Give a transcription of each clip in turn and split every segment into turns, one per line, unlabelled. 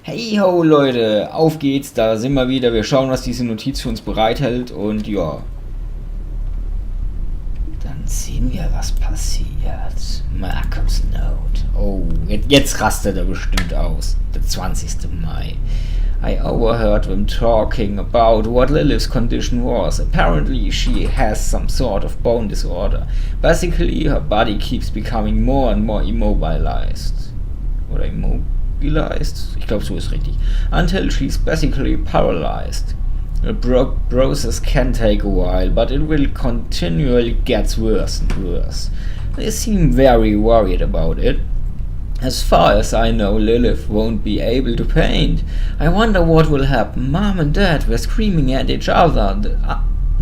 Hey ho Leute, auf geht's, da sind wir wieder. Wir schauen, was diese Notiz für uns bereithält und ja, dann sehen wir, was passiert. Markus Note. Oh, jetzt rastet er bestimmt aus. Der 20. Mai. I overheard them talking about what Lilith's condition was. Apparently she has some sort of bone disorder. Basically her body keeps becoming more and more immobilized. Oder immobilized? Ich glaube, so ist richtig. Until she's basically paralyzed. The process can take a while, but it will continually get worse and worse. They seem very worried about it. As far as I know, Lilith won't be able to paint. I wonder what will happen. Mom and Dad were screaming at each other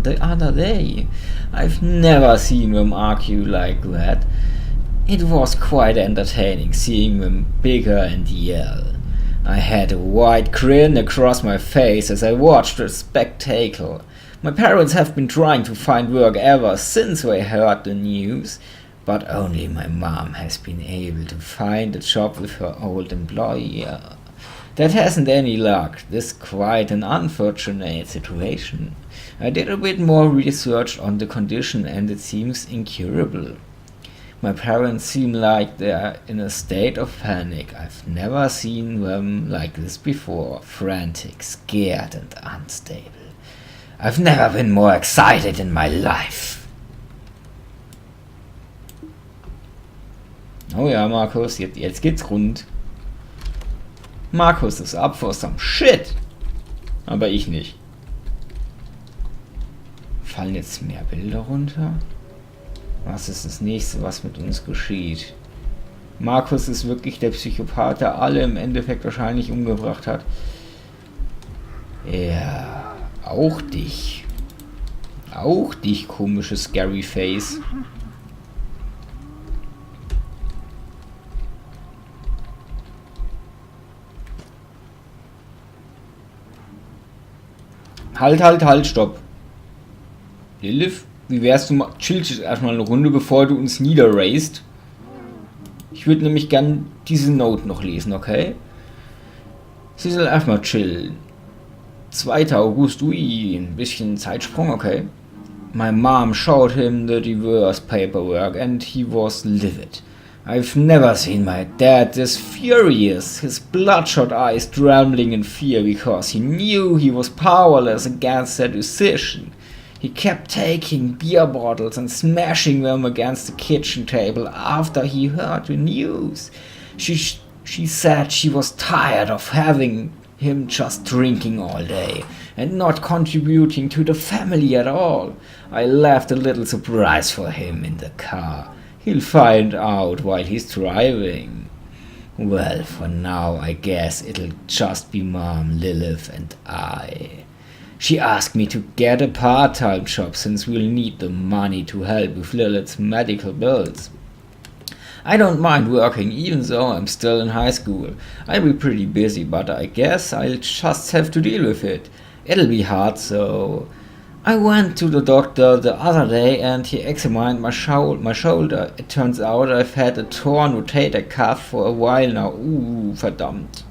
the other day. I've never seen them argue like that. It was quite entertaining seeing them bicker and yell. I had a wide grin across my face as I watched the spectacle. My parents have been trying to find work ever since they heard the news. But only my mom has been able to find a job with her old employer. That hasn't any luck. This is quite an unfortunate situation. I did a bit more research on the condition and it seems incurable. My parents seem like they're in a state of panic. I've never seen them like this before. Frantic, scared and unstable. I've never been more excited in my life. Oh ja, Markus, jetzt geht's rund. Markus ist up for some shit. Aber ich nicht. Fallen jetzt mehr Bilder runter? Was ist das nächste, was mit uns geschieht? Markus ist wirklich der Psychopath, der alle im Endeffekt wahrscheinlich umgebracht hat. Ja, auch dich. Auch dich, komisches Scary Face. Halt, stopp. Lilith, wie wärst du mal, chillst erstmal eine Runde, bevor du uns niederraist? Ich würde nämlich gern diese Note noch lesen, okay? Sie soll erstmal chillen. 2. August, ui, ein bisschen Zeitsprung, okay? My mom showed him the divorce paperwork and he was livid. I've never seen my dad this furious, his bloodshot eyes trembling in fear because he knew he was powerless against their decision. He kept taking beer bottles and smashing them against the kitchen table after he heard the news. She said she was tired of having him just drinking all day and not contributing to the family at all. I left a little surprise for him in the car. He'll find out while he's driving. Well, for now, I guess it'll just be Mom, Lilith, and I. She asked me to get a part-time job since we'll need the money to help with Lilith's medical bills. I don't mind working even though I'm still in high school. I'll be pretty busy, but I guess I'll just have to deal with it. It'll be hard, so... I went to the doctor the other day and he examined my shoulder. It turns out I've had a torn rotator cuff for a while now. Verdammt.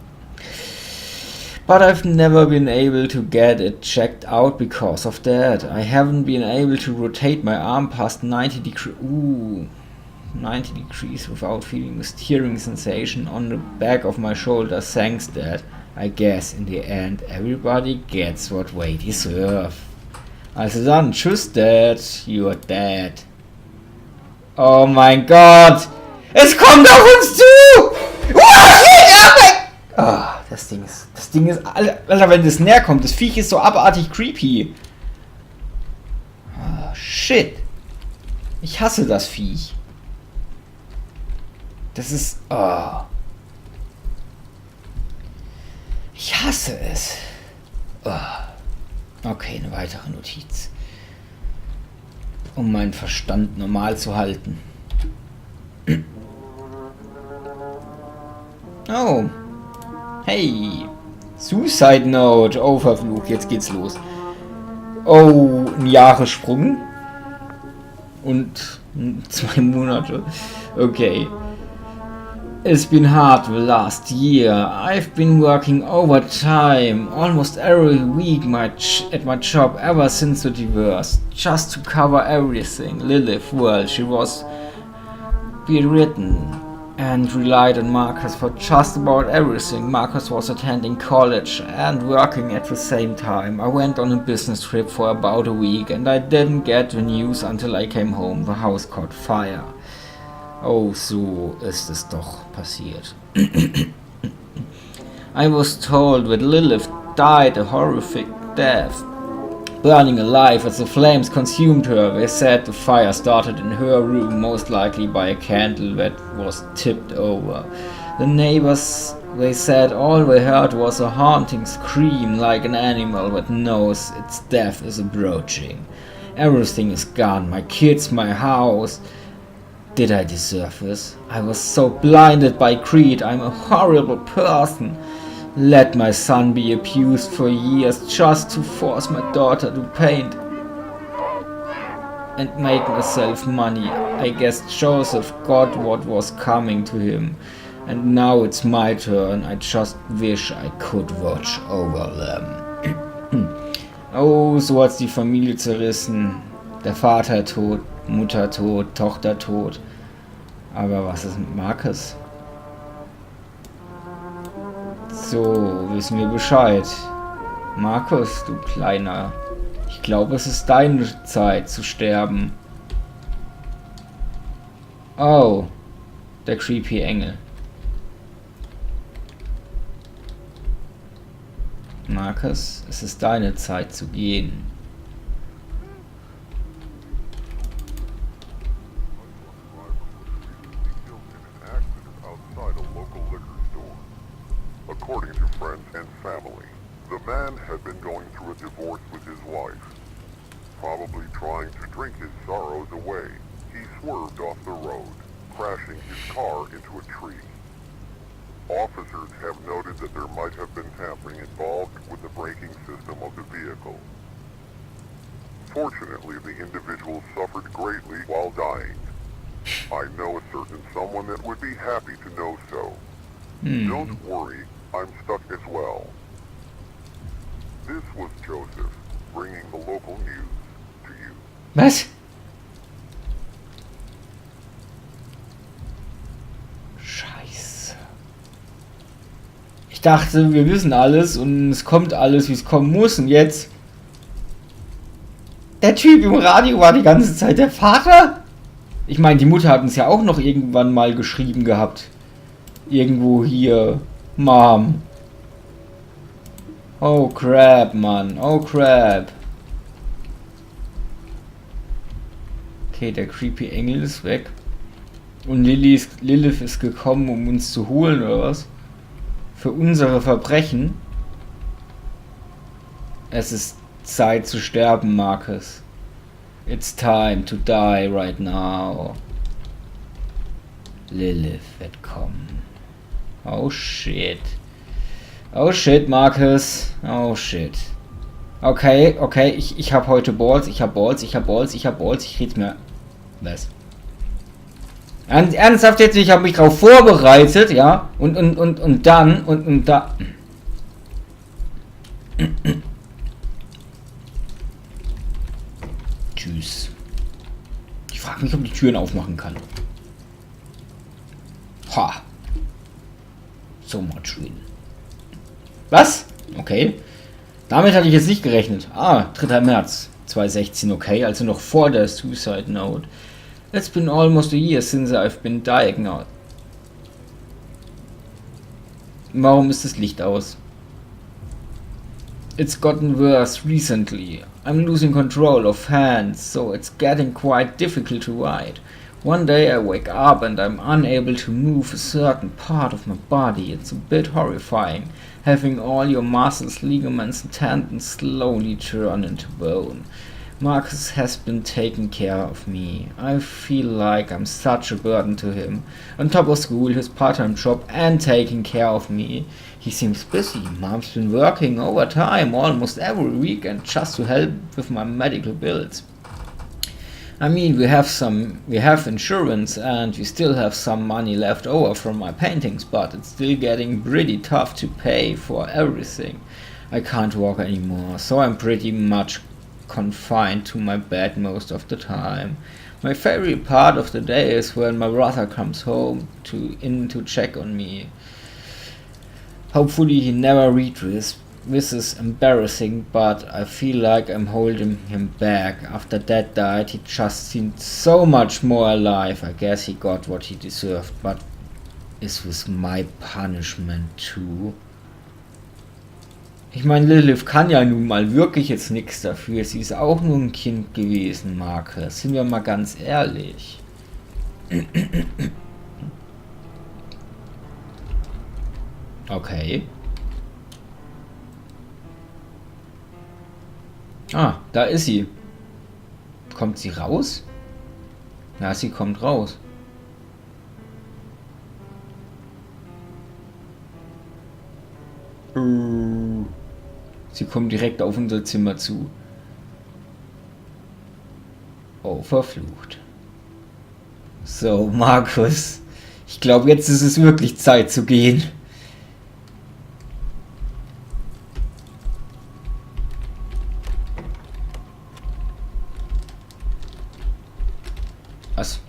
But I've never been able to get it checked out because of that. I haven't been able to rotate my arm past 90 degrees without feeling a steering sensation on the back of my shoulder. Thanks, Dad. I guess in the end everybody gets what they deserve. Also dann, tschüss, Dad, you're dead. Oh mein Gott! Es kommt auf uns zu! Das Ding ist, Alter, wenn das näher kommt, das Viech ist so abartig creepy. Oh, shit. Ich hasse das Viech. Das ist, ich hasse es. Okay, eine weitere Notiz. Um meinen Verstand normal zu halten. Oh. Hey. Suicide Note. Overflug. Jetzt geht's los. Oh, ein Jahressprung. Und 2 Monate. Okay. It's been hard the last year. I've been working overtime almost every week at my job ever since the divorce, just to cover everything. Lilith, well, she was bedridden and relied on Marcus for just about everything. Marcus was attending college and working at the same time. I went on a business trip for about a week and I didn't get the news until I came home. The house caught fire. Oh, so ist es doch passiert. I was told that Lilith died a horrific death, burning alive as the flames consumed her. They said the fire started in her room, most likely by a candle that was tipped over. The neighbors, they said all they heard was a haunting scream like an animal that knows its death is approaching. Everything is gone, my kids, my house. Did I deserve this? I was so blinded by greed. I'm a horrible person. Let my son be abused for years just to force my daughter to paint and make herself money. I guess Joseph got what was coming to him. And now it's my turn. I just wish I could watch over them. Oh, so hat's die Familie zerrissen. Der Vater tot, Mutter tot, Tochter tot. Aber was ist mit Marcus? So, wissen wir Bescheid. Marcus, du Kleiner. Ich glaube, es ist deine Zeit zu sterben. Oh, der creepy Engel. Marcus, es ist deine Zeit zu gehen.
According to friends and family, the man had been going through a divorce with his wife. Probably trying to drink his sorrows away, he swerved off the road, crashing his car into a tree. Officers have noted that there might have been tampering involved with the braking system of the vehicle. Fortunately, the individual suffered greatly while dying. I know a certain someone that would be happy to know so. Don't worry, I'm stuck as well. This was Joseph, bringing the local news to you.
Was? Scheiße. Ich dachte, wir wissen alles und es kommt alles, wie es kommen muss. Und jetzt... Der Typ im Radio war die ganze Zeit der Vater? Ich meine, die Mutter hat uns ja auch noch irgendwann mal geschrieben gehabt. Irgendwo hier... Mom. Oh crap, Mann. Oh crap. Okay, der creepy Engel ist weg. Und Lilith ist gekommen, um uns zu holen, oder was? Für unsere Verbrechen. Es ist Zeit zu sterben, Marcus. It's time to die right now. Lilith wird kommen. Oh shit. Oh shit, Marcus. Oh shit. Okay, okay, ich hab heute Balls, ich hab Balls, ich red's mir... Was? Ernsthaft jetzt, ich habe mich drauf vorbereitet, ja? Und da... Tschüss. Ich frage mich, ob ich die Türen aufmachen kann. Ha. So much win. Was? Okay. Damit hatte ich jetzt nicht gerechnet. 3. März 2016, okay, also noch vor der Suicide Note. It's been almost a year since I've been diagnosed. Warum ist das Licht aus? It's gotten worse recently. I'm losing control of hands, so it's getting quite difficult to write. One day I wake up and I'm unable to move a certain part of my body. It's a bit horrifying, having all your muscles, ligaments and tendons slowly turn into bone. Marcus has been taking care of me. I feel like I'm such a burden to him. On top of school, his part-time job and taking care of me. He seems busy. Mom's been working overtime almost every weekend just to help with my medical bills. I mean, we have insurance and we still have some money left over from my paintings, but it's still getting pretty tough to pay for everything. I can't walk anymore, so I'm pretty much confined to my bed most of the time. My favorite part of the day is when my brother comes home to check on me. Hopefully he never reads this. This is embarrassing, but I feel like I'm holding him back. After Dad died, he just seemed so much more alive. I guess he got what he deserved, but is this my punishment too? Ich meine, Lilith kann ja nun mal wirklich jetzt nichts dafür. Sie ist auch nur ein Kind gewesen, Marcus. Sind wir mal ganz ehrlich. Okay. Ah, da ist sie. Kommt sie raus? Ja, sie kommt raus. Sie kommt direkt auf unser Zimmer zu. Oh, verflucht. So, Markus. Ich glaube, jetzt ist es wirklich Zeit zu gehen. Was?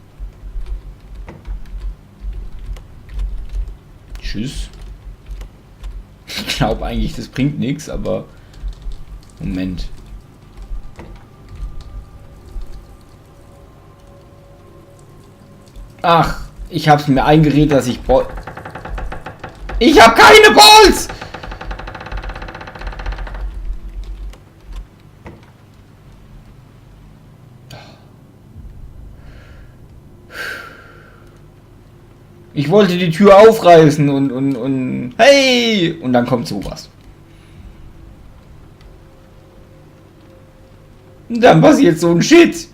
Tschüss. Ich glaube eigentlich, das bringt nichts, aber... Moment. Ach, ich hab's mir eingeredet, dass ich Ball... Ich hab keine Balls! Ich wollte die Tür aufreißen und hey! Und dann kommt sowas. Und dann passiert so ein Shit.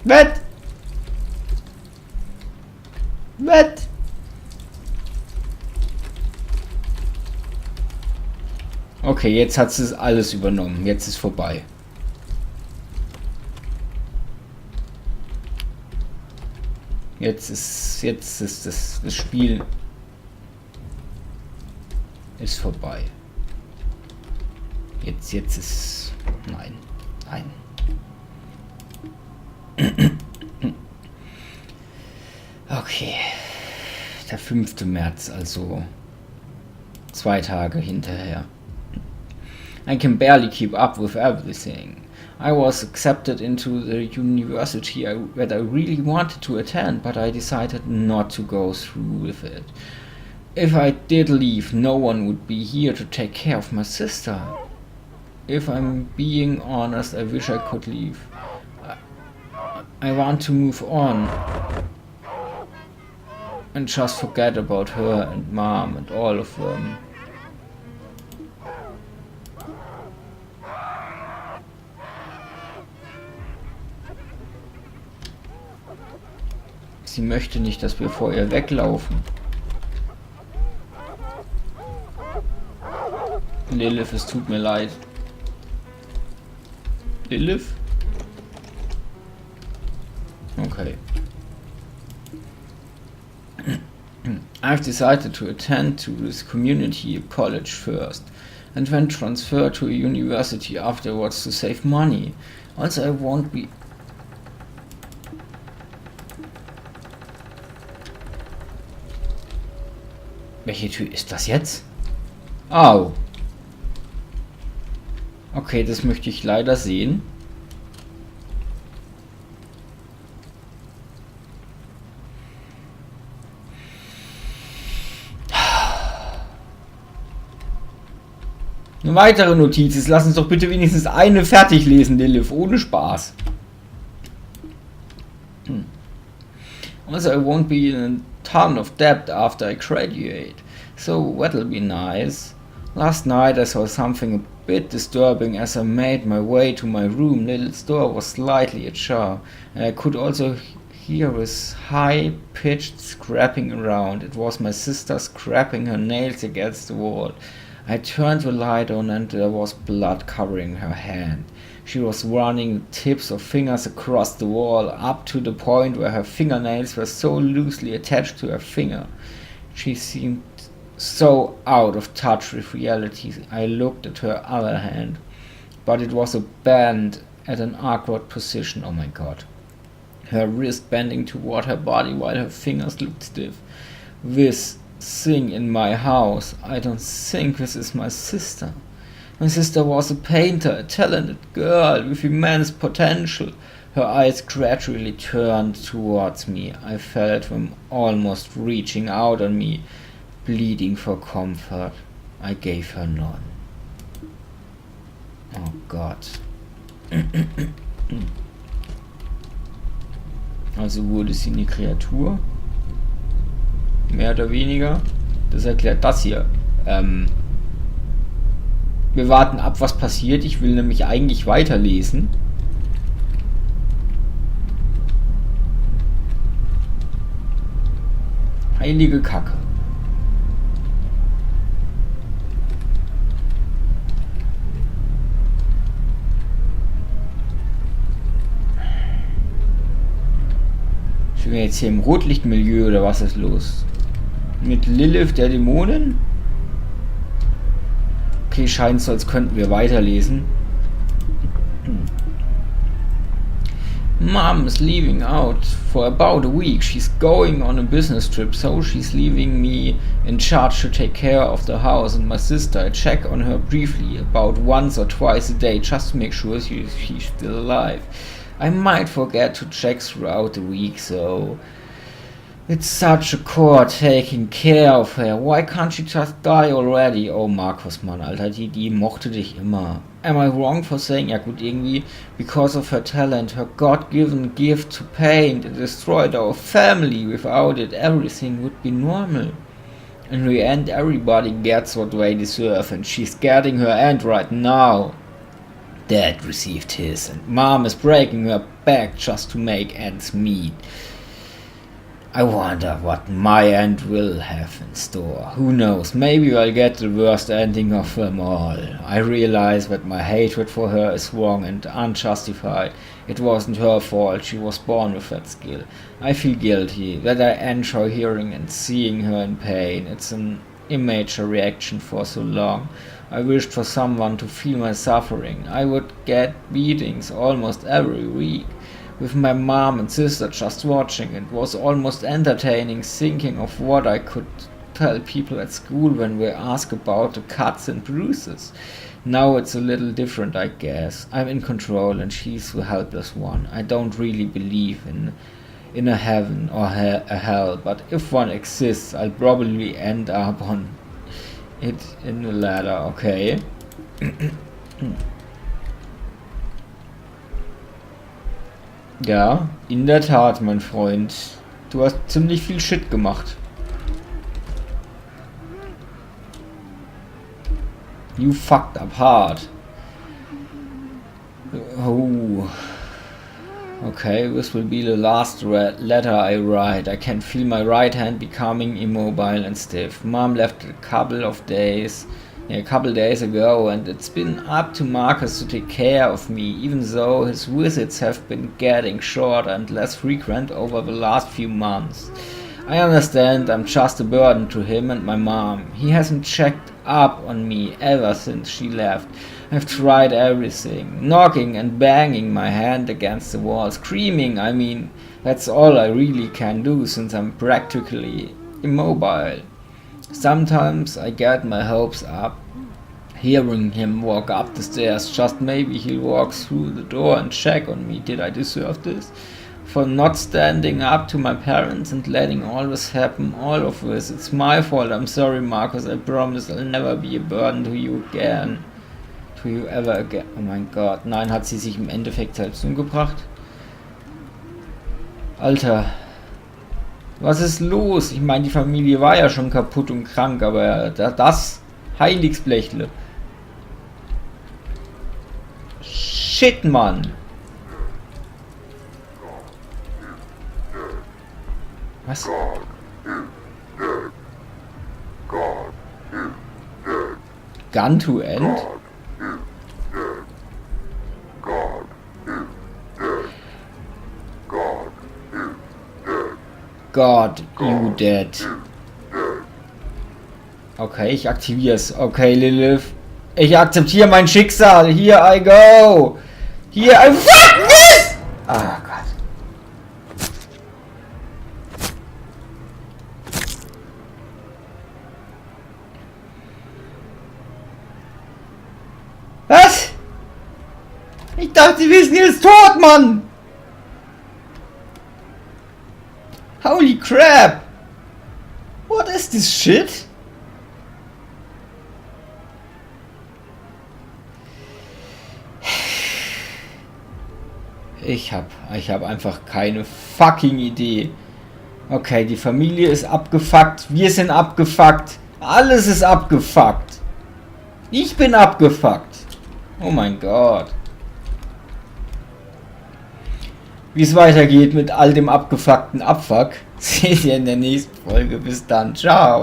Wett! Wett! Okay, jetzt hat es alles übernommen. Jetzt ist vorbei. Jetzt ist das Spiel ist vorbei. Jetzt ist... Nein. Okay. Der 5. März, also 2 Tage hinterher. I can barely keep up with everything. I was accepted into the university that I really wanted to attend, but I decided not to go through with it. If I did leave, no one would be here to take care of my sister. If I'm being honest, I wish I could leave. I want to move on and just forget about her and Mom and all of them. Sie möchte nicht, dass wir vor ihr weglaufen. Lilith, es tut mir leid. Lilith? Okay. I've decided to attend to this community college first and then transfer to a university afterwards to save money. Also, I won't be... Welche Tür ist das jetzt? Au. Okay, das möchte ich leider sehen. Eine weitere Notiz ist, lass uns doch bitte wenigstens eine fertig lesen, Lilith, ohne Spaß. Also, I won't be in a ton of debt after I graduate, so that'll be nice. Last night I saw something a bit disturbing as I made my way to my room. Lilith's door was slightly ajar, and I could also hear this high-pitched scraping around. It was my sister scraping her nails against the wall. I turned the light on and there was blood covering her hand. She was running the tips of fingers across the wall up to the point where her fingernails were so loosely attached to her finger. She seemed so out of touch with reality. I looked at her other hand, but it was a band at an awkward position. Oh my god. Her wrist bending toward her body while her fingers looked stiff. This thing in my house. I don't think this is my sister. My sister was a painter, a talented girl with immense potential. Her eyes gradually turned towards me. I felt them almost reaching out on me, pleading for comfort. I gave her none. Oh Gott. Also wurde sie eine Kreatur. Mehr oder weniger. Das erklärt das hier. Wir warten ab, was passiert. Ich will nämlich eigentlich weiterlesen. Heilige Kacke. Sind wir jetzt hier im Rotlichtmilieu oder was ist los? Mit Lilith der Dämonen? Okay, scheint so, als könnten wir weiterlesen. Mom is leaving out for about a week. She's going on a business trip, so she's leaving me in charge to take care of the house and my sister. I check on her briefly, about once or twice a day, just to make sure she's still alive. I might forget to check throughout the week, so it's such a chore taking care of her. Why can't she just die already? Oh, Markus, Mann, Alter, die mochte dich immer. Am I wrong for saying, ja gut, irgendwie, because of her talent, her God-given gift to paint, it destroyed our family. Without it, everything would be normal. In the end, everybody gets what they deserve, and she's getting her end right now. Dad received his, and Mom is breaking her back just to make ends meet. I wonder what my end will have in store. Who knows, maybe I'll get the worst ending of them all. I realize that my hatred for her is wrong and unjustified. It wasn't her fault, she was born with that skill. I feel guilty that I enjoy hearing and seeing her in pain. It's an immature reaction for so long. I wished for someone to feel my suffering. I would get beatings almost every week. With my mom and sister just watching, it was almost entertaining thinking of what I could tell people at school when we ask about the cuts and bruises. Now it's a little different, I guess. I'm in control and she's the helpless one. I don't really believe in a heaven or a hell, but if one exists, I'll probably end up on it in the ladder, okay? Ja, in der Tat, mein Freund. Du hast ziemlich viel Shit gemacht. You fucked up hard. Oh. Okay, this will be the last letter I write. I can feel my right hand becoming immobile and stiff. Mom left a couple days ago, and it's been up to Marcus to take care of me, even though his visits have been getting shorter and less frequent over the last few months. I understand I'm just a burden to him and my mom. He hasn't checked up on me ever since she left. I've tried everything, knocking and banging my hand against the wall, screaming. I mean, that's all I really can do since I'm practically immobile. Sometimes I get my hopes up, hearing him walk up the stairs. Just maybe he'll walk through the door and check on me. Did I deserve this? For not standing up to my parents and letting all this happen, all of this. It's my fault. I'm sorry, Marcus. I promise I'll never be a burden to you again. To you ever again. Oh mein Gott. Nein, hat sie sich im Endeffekt selbst umgebracht? Alter. Was ist los? Ich meine, die Familie war ja schon kaputt und krank, aber das Heiligsblechle. Shit, Mann. Was? Gun to end? God, you dead. Okay, ich aktiviere es. Okay, Lilith. Ich akzeptiere mein Schicksal. Here I go. Here I... Fuck this! Ah, Gott. Was? Ich dachte, wir sind jetzt tot, Mann! Holy crap! What is this shit? Ich hab einfach keine fucking Idee. Okay, die Familie ist abgefuckt. Wir sind abgefuckt. Alles ist abgefuckt. Ich bin abgefuckt. Oh mein Gott. Wie es weitergeht mit all dem abgefuckten Abfuck, seht ihr in der nächsten Folge. Bis dann. Ciao.